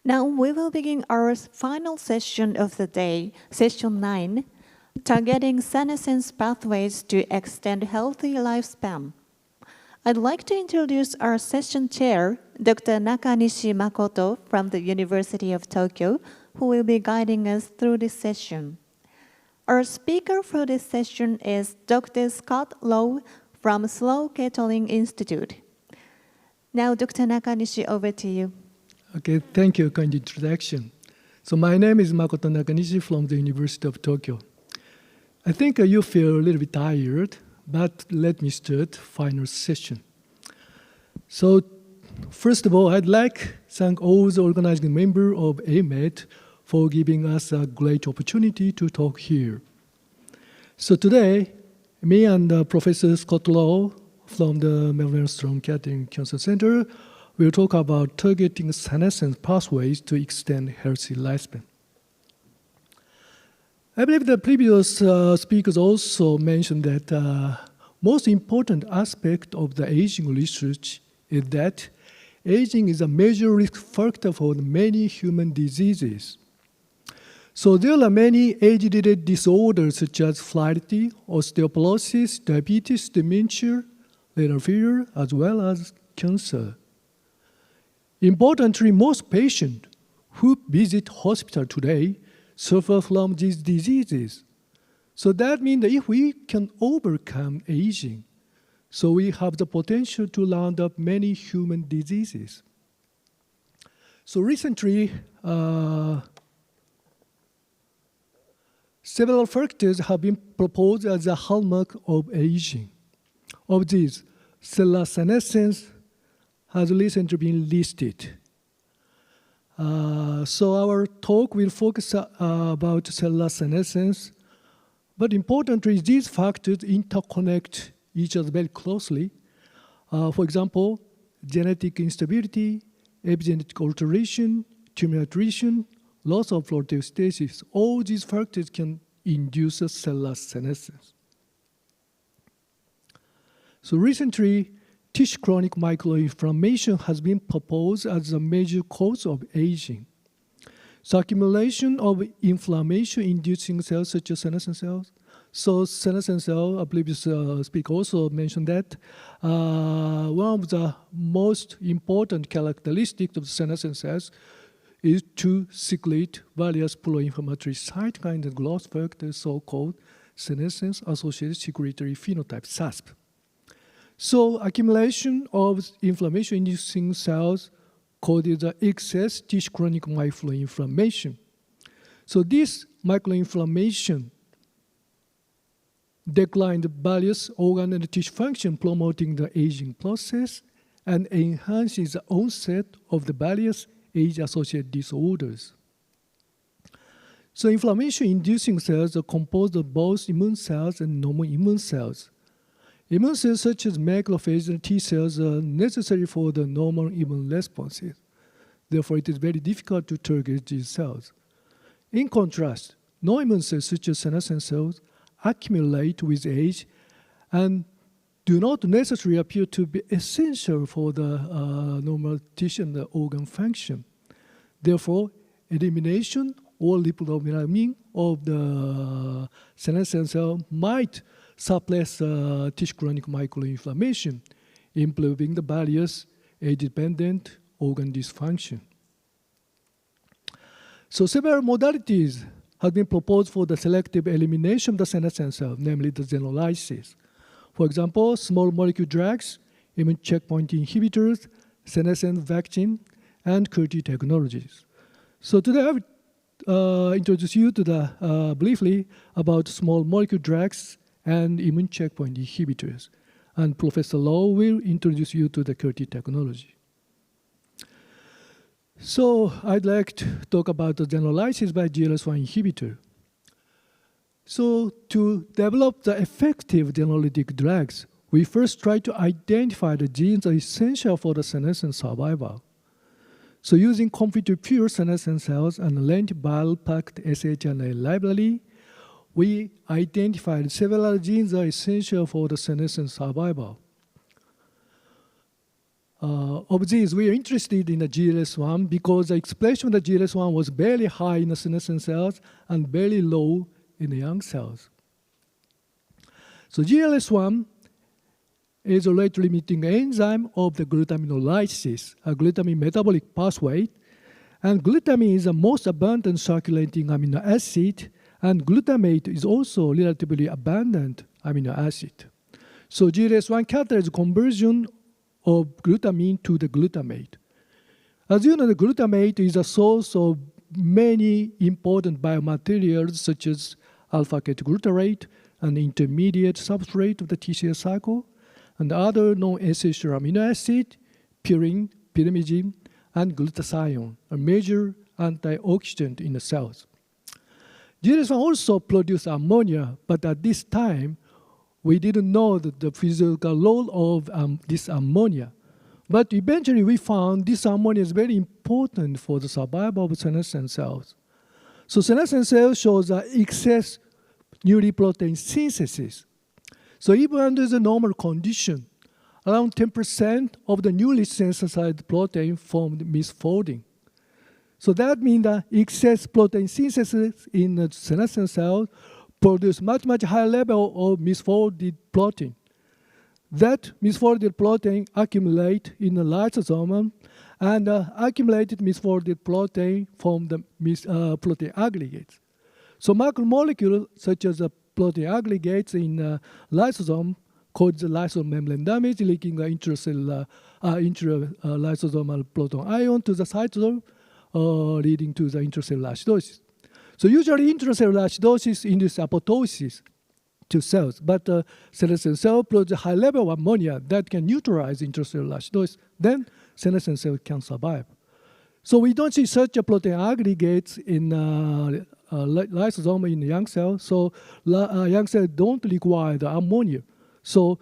Now we will begin our final session of the day, Session 9, Targeting Senescence Pathways to Extend Healthy Lifespan. I'd like to introduce our session chair, Dr. NAKANISHI Makoto from the University of Tokyo, who will be guiding us through this session. Our speaker for this session is Dr. Scott Lowe from Sloan Lettering Institute. Now, Dr. Nakanishi, over to you. Okay, thank you, kind introduction. So my name is Makoto Nakanishi from the University of Tokyo. I think you feel a little bit tired, but let me start final session. So first of all, I'd like to thank all the organizing members of AMED for giving us a great opportunity to talk here. So today, me and Professor Scott Lowe from the Melbourne Sloan Lettering Cancer Center will talk about targeting senescence pathways to extend healthy lifespan. I believe the previous speakers also mentioned that most important aspect of the aging research is that aging is a major risk factor for many human diseases. So there are many age-related disorders such as frailty, osteoporosis, diabetes, dementia, renal failure, as well as cancer. Importantly, most patients who visit hospital today suffer from these diseases. So that means that if we can overcome aging, so we have the potential to round up many human diseases. So recently, several factors have been proposed as a hallmark of aging. Of these, cellular senescence has recently been listed. So our talk will focus about cellular senescence, but importantly, these factors interconnect each other very closely. For example, genetic instability, epigenetic alteration, tumor attrition, loss of protective stasis, all these factors can induce a cellular senescence. So recently, tissue chronic microinflammation has been proposed as a major cause of aging. So accumulation of inflammation-inducing cells such as senescent cells. So senescent cell, a previous speaker also mentioned that one of the most important characteristics of senescent cells is to secrete various pro-inflammatory cytokines and growth factors, so-called senescence-associated secretory phenotype, SASP. So accumulation of inflammation-inducing cells causes the excess tissue chronic microinflammation. So this microinflammation declined various organ and tissue function, promoting the aging process and enhances the onset of the various age-associated disorders. So inflammation-inducing cells are composed of both immune cells and normal immune cells. Immune cells such as macrophages and T cells are necessary for the normal immune responses. Therefore, it is very difficult to target these cells. In contrast, non-immune cells such as senescent cells accumulate with age and do not necessarily appear to be essential for the normal tissue and the organ function. Therefore, elimination or reprogramming of the senescent cell might suppress tissue chronic microinflammation, improving the various age-dependent organ dysfunction. So several modalities have been proposed for the selective elimination of the senescent cell, namely the xenolysis. For example, small molecule drugs, immune checkpoint inhibitors, senescent vaccine, and CAR-T technologies. So today I will introduce you to the briefly about small molecule drugs and immune checkpoint inhibitors. And Professor Lowe will introduce you to the CAR-T technology. So I'd like to talk about the xenolysis by GLS1 inhibitor. So to develop the effective xenolytic drugs, we first try to identify the genes essential for the senescent survival. So using computer-pure senescent cells and lentiviral-packed shRNA library, we identified several genes that are essential for the senescent survival. of these, we are interested in the GLS1 because the expression of the GLS1 was very high in the senescent cells and very low in the young cells. So GLS1 is a rate-limiting enzyme of the glutaminolysis, a glutamine metabolic pathway. And glutamine is the most abundant circulating amino acid, and glutamate is also a relatively abundant amino acid. So GLS1 catalyzes conversion of glutamine to the glutamate. As you know, the glutamate is a source of many important biomaterials such as alpha-ketoglutarate, an intermediate substrate of the TCA cycle, and other non-essential amino acid, purine, pyrimidine, and glutathione, a major antioxidant in the cells. GLS1 also produces ammonia, but at this time, we didn't know the physical role of this ammonia. But eventually we found this ammonia is very important for the survival of senescent cells. So senescent cells shows excess neuroprotein synthesis. So even under the normal condition, around 10% of the newly synthesized protein formed misfolding. So that means that excess protein synthesis in the senescent cells produce much higher level of misfolded protein. That misfolded protein accumulate in the lysosome, and accumulated misfolded protein form the protein aggregates. So macromolecules such as the protein aggregates in lysosome cause the lysosome membrane damage, leaking the intracellular lysosomal proton ion to the cytosol, leading to the intracellular acidosis. So usually intracellular acidosis induces apoptosis to cells, but senescent cell produce a high level of ammonia that can neutralize intracellular acidosis. Then senescent cell can survive. So we don't see such a protein aggregates in lysosome in the young cell. So young cells don't require the ammonia. So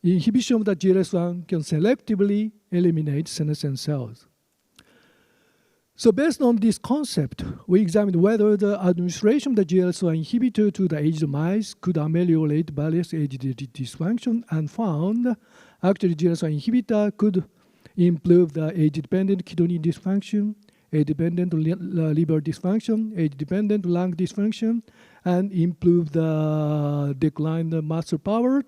inhibition of the GLS1 can selectively eliminate senescent cells. So based on this concept, we examined whether the administration of the GLS1 inhibitor to the aged mice could ameliorate various aged dysfunction, and found actually GLS1 inhibitor could improve the age-dependent kidney dysfunction, age-dependent liver dysfunction, age-dependent lung dysfunction, and improve the declined muscle power,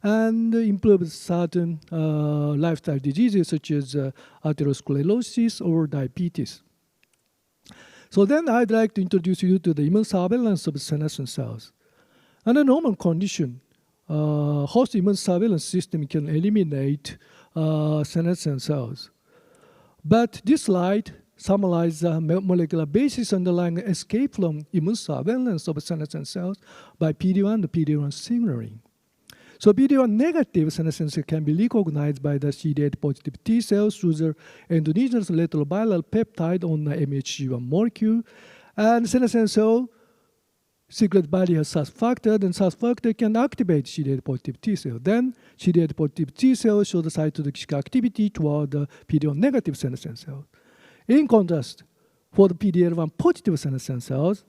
and improve certain lifestyle diseases such as atherosclerosis or diabetes. So then I'd like to introduce you to the immune surveillance of senescent cells. Under normal condition, host immune surveillance system can eliminate senescent cells. But this slide summarizes the molecular basis underlying escape from immune surveillance of senescent cells by PD-1 and PD-1 signaling. So PD-1 negative senescent cells can be recognized by the CD8 positive T cells through the endogenous retroviral peptide on the MHC1 molecule, and senescent cell secret barrier SARS factor, then SARS factor can activate CD8 positive T cell. Then CD8 positive T cells show the cytotoxic activity toward the PD-1 negative senescent cells. In contrast, for the PD-L1 positive senescent cells,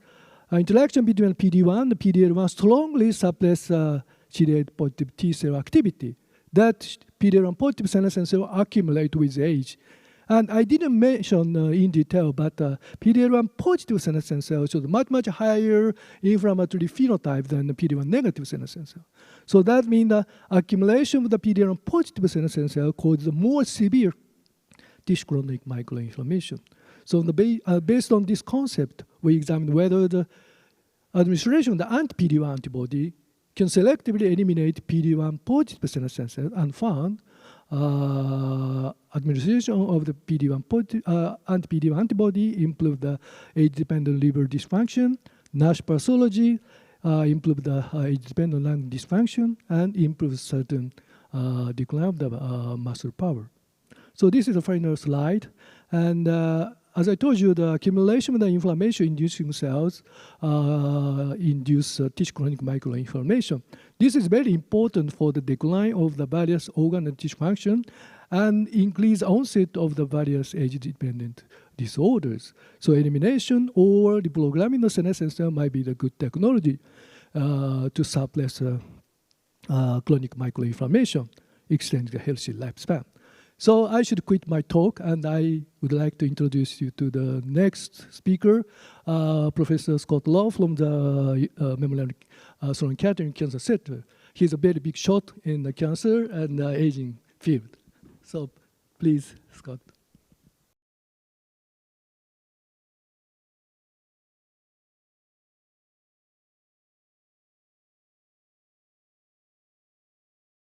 interaction between PD-1 and PD-L1 strongly suppress CD8 positive T cell activity. That PD-L1 positive senescent cells accumulate with age. And I didn't mention in detail, but PD-L1 positive senescent cells show much higher inflammatory phenotype than the PD-1 negative senescent cell. So that means the accumulation of the PD-L1 positive senescent cell causes more severe tissue chronic microinflammation. So based on this concept, we examined whether the administration of the anti-PD-1 antibody can selectively eliminate PD-1 positive senescent cells, and found administration of the anti-PD-1 antibody improved the age-dependent liver dysfunction, NASH pathology, improved the age-dependent lung dysfunction, and improved certain decline of the muscle power. So this is the final slide. And as I told you, the accumulation of the inflammation-inducing cells induce tissue chronic microinflammation. This is very important for the decline of the various organ and tissue function and increase onset of the various age-dependent disorders. So elimination or reprogramming the senescent cell might be the good technology to suppress chronic microinflammation, extend the healthy lifespan. So I should quit my talk, and I would like to introduce you to the next speaker, Professor Scott Lowe from the Memorial Sloan Lettering Cancer Center. He's a very big shot in the cancer and aging field. So please, Scott.